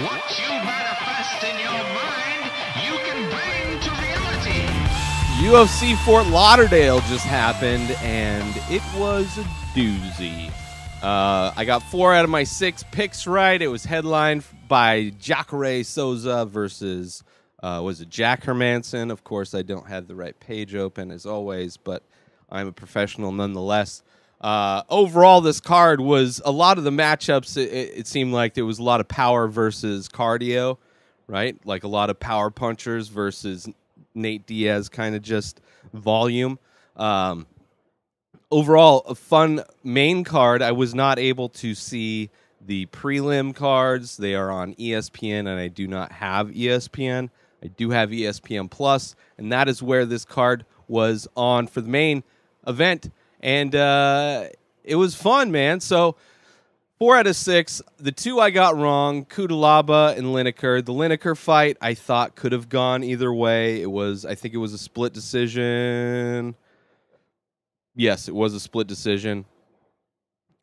What you manifest in your mind, you can bring to reality. UFC Fort Lauderdale just happened, and it was a doozy. I got 4 out of my 6 picks right. It was headlined by Jacaré Souza versus, was it Jack Hermansson? Of course, I don't have the right page open, as always, but I'm a professional nonetheless. Overall, this card was a lot of the matchups. It seemed like there was a lot of power versus cardio, right? Like a lot of power punchers versus Nate Diaz, kind of just volume. Overall, a fun main card. I was not able to see the prelim cards. They are on ESPN, and I do not have ESPN. I do have ESPN Plus, and that is where this card was on for the main event. And it was fun, man. So 4 out of 6. The 2 I got wrong, Cutelaba and Lineker. The Lineker fight I thought could have gone either way. I think it was a split decision. Yes, it was a split decision.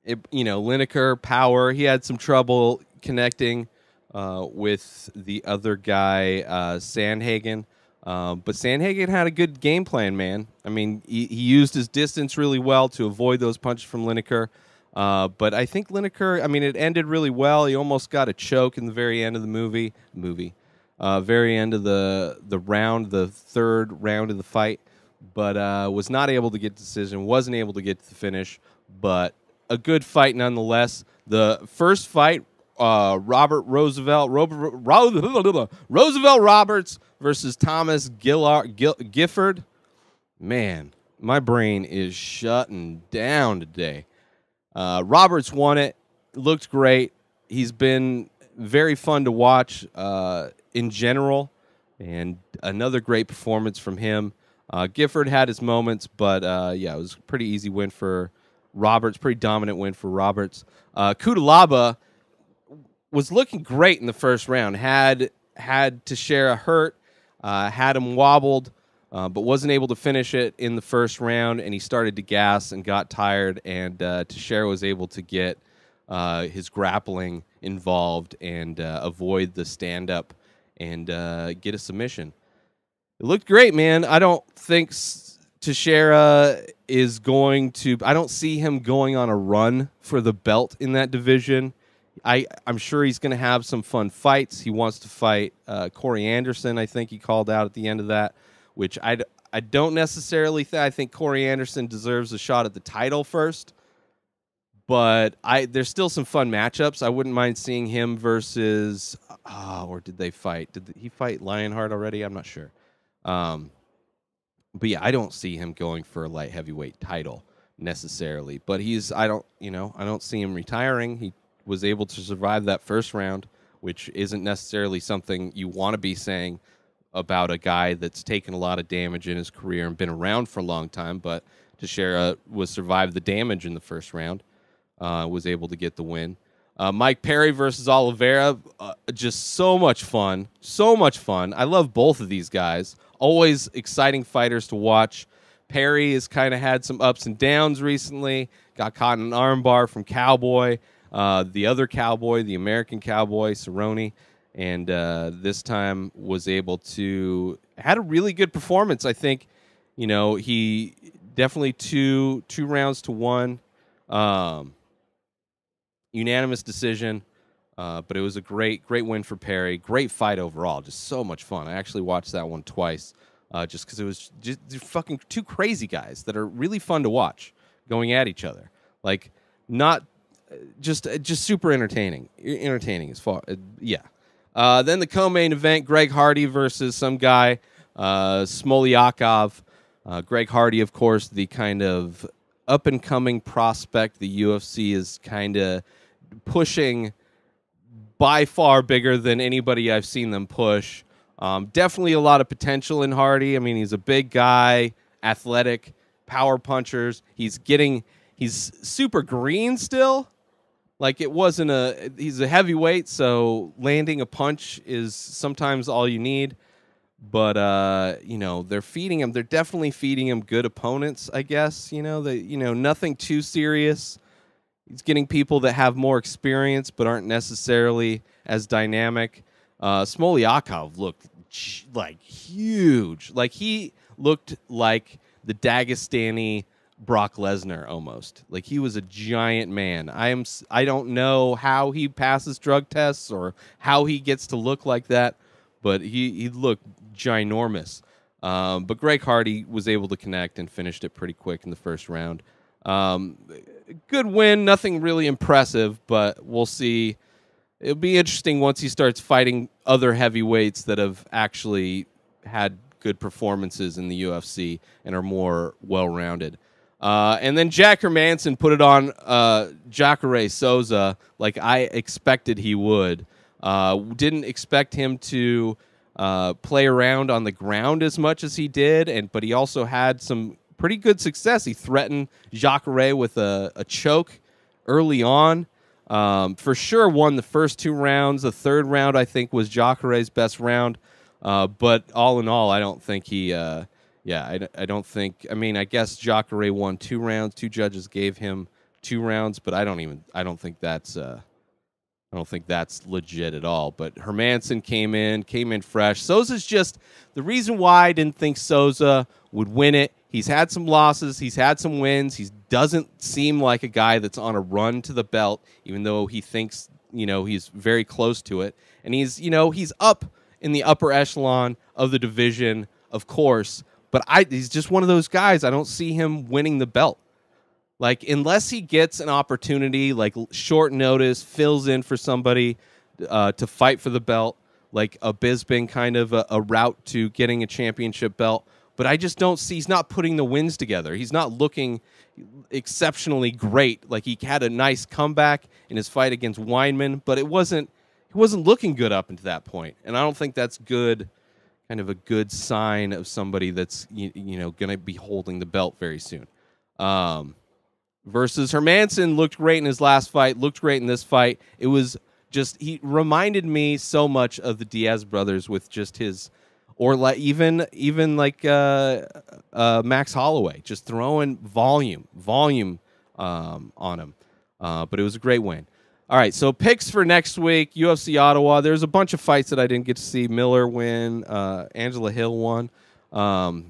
Lineker, power. He had some trouble connecting with the other guy, Sandhagen. But Sandhagen had a good game plan, man. I mean, he used his distance really well to avoid those punches from Lineker. But I think Lineker, it ended really well. He almost got a choke in the very end of the very end of the round, the third round of the fight. But was not able to get decision, wasn't able to get to the finish. But a good fight nonetheless. The first fight, Roosevelt Roberts versus Thomas Gifford. Man, my brain is shutting down today. Roberts won it. Looked great. He's been very fun to watch in general, and another great performance from him. Gifford had his moments, but it was a pretty easy win for Roberts, pretty dominant win for Roberts. Cutelaba was looking great in the first round. Had Teixeira hurt, had him wobbled, but wasn't able to finish it in the first round, and he started to gas and got tired, and Teixeira was able to get his grappling involved and avoid the stand-up and get a submission. It looked great, man. I don't think Teixeira is going to... I don't see him going on a run for the belt in that division. I'm sure he's going to have some fun fights. He wants to fight Corey Anderson, I think he called out at the end of that, which I don't necessarily think. I think Corey Anderson deserves a shot at the title first, but there's still some fun matchups. I wouldn't mind seeing him versus... or did they fight? Did he fight Lionheart already? I'm not sure. But yeah, I don't see him going for a light heavyweight title necessarily. But I don't see him retiring. He was able to survive that first round, which isn't necessarily something you want to be saying about a guy that's taken a lot of damage in his career and been around for a long time. But Teixeira survived the damage in the first round, was able to get the win. Mike Perry versus Oliveira, just so much fun. So much fun. I love both of these guys. Always exciting fighters to watch. Perry has kind of had some ups and downs recently. Got caught in an armbar from Cowboy. The other Cowboy, the American Cowboy, Cerrone. And this time was able to... had a really good performance, I think. He definitely two rounds to 1. Unanimous decision, but it was a great win for Perry. Great fight overall, just so much fun. I actually watched that one twice, just because it was just fucking 2 crazy guys that are really fun to watch going at each other. Like, not just super entertaining. Entertaining as far, yeah. Then the co-main event: Greg Hardy versus some guy, Smolyakov. Greg Hardy, of course, the kind of up-and-coming prospect the UFC is kind of pushing by far bigger than anybody I've seen them push. Definitely a lot of potential in Hardy. I mean, he's a big guy, athletic, power punchers. He's super green still. Like, he's a heavyweight, so landing a punch is sometimes all you need. But, they're feeding him. They're definitely feeding him good opponents, I guess. Nothing too serious. He's getting people that have more experience but aren't necessarily as dynamic. Smoliakov looked like huge. Like he looked like the Dagestani Brock Lesnar almost. Like he was a giant man. I don't know how he passes drug tests or how he gets to look like that, but he looked ginormous. But Greg Hardy was able to connect and finished it pretty quick in the first round. Good win, nothing really impressive, but we'll see. It'll be interesting once he starts fighting other heavyweights that have actually had good performances in the UFC and are more well-rounded. And then Jack Hermansson put it on Jacaré Souza like I expected he would. Didn't expect him to play around on the ground as much as he did, but he also had some pretty good success. He threatened Jacaré with a choke early on. For sure won the first 2 rounds. The third round, I think, was Jacaré's best round. But all in all, I don't think he... I don't think... I mean, I guess Jacaré won 2 rounds. 2 judges gave him 2 rounds, but I don't think that's legit at all. But Hermansson came in fresh. Souza's just... The reason why I didn't think Souza would win it, he's had some losses, he's had some wins. He doesn't seem like a guy that's on a run to the belt, even though he thinks, he's very close to it. And he's up in the upper echelon of the division, of course. But he's just one of those guys. I don't see him winning the belt. Like, unless he gets an opportunity, like short notice, fills in for somebody to fight for the belt, like a Bisping kind of a route to getting a championship belt. But I just don't see, he's not putting the wins together. He's not looking exceptionally great. Like, he had a nice comeback in his fight against Weinman, but he wasn't looking good up until that point. And I don't think that's good, kind of a good sign of somebody that's, going to be holding the belt very soon. Versus Hermansson looked great in his last fight, looked great in this fight. It was just, he reminded me so much of the Diaz brothers with just his... Or like even like Max Holloway, just throwing volume on him. But it was a great win. All right, so picks for next week, UFC Ottawa. There's a bunch of fights that I didn't get to see. Miller win, Angela Hill won. But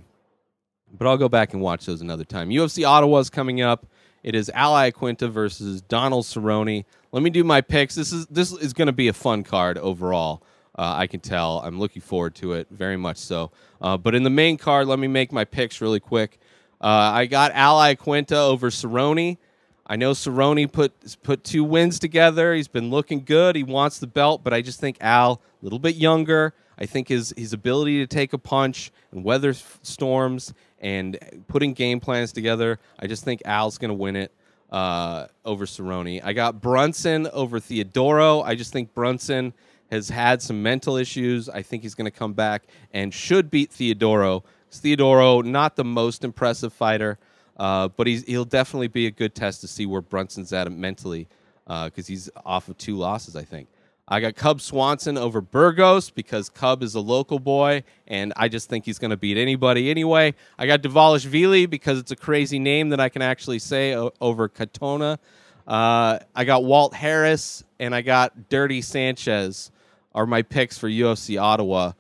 I'll go back and watch those another time. UFC Ottawa is coming up. It is Ali Quinta versus Donald Cerrone. Let me do my picks. This is going to be a fun card overall. I can tell. I'm looking forward to it very much so. But in the main card, let me make my picks really quick. I got Ali Quinta over Cerrone. I know Cerrone put 2 wins together. He's been looking good. He wants the belt, but I just think Al, a little bit younger. I think his ability to take a punch and weather storms and putting game plans together, I just think Al's going to win it over Cerrone. I got Brunson over Theodoro. I just think Brunson has had some mental issues. I think he's going to come back and should beat Theodoro. Theodoro, not the most impressive fighter, but he'll definitely be a good test to see where Brunson's at mentally because he's off of 2 losses, I think. I got Cub Swanson over Burgos because Cub is a local boy, and I just think he's going to beat anybody anyway. I got Dvalishvili because it's a crazy name that I can actually say over Katona. I got Walt Harris, and I got Dirty Sanchez are my picks for UFC Ottawa.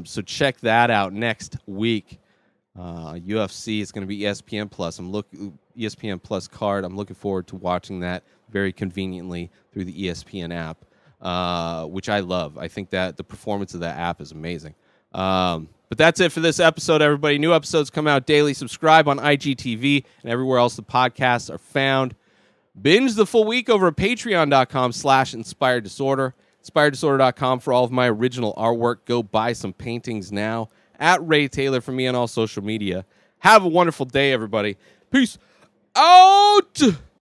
So check that out next week. UFC is going to be ESPN Plus. ESPN Plus card. I'm looking forward to watching that very conveniently through the ESPN app, which I love. I think that the performance of that app is amazing. But that's it for this episode, everybody. New episodes come out daily. Subscribe on IGTV and everywhere else the podcasts are found. Binge the full week over at patreon.com/inspireddisorder. InspiredDisorder.com for all of my original artwork. Go buy some paintings now. At Ray Taylor for me on all social media. Have a wonderful day, everybody. Peace out!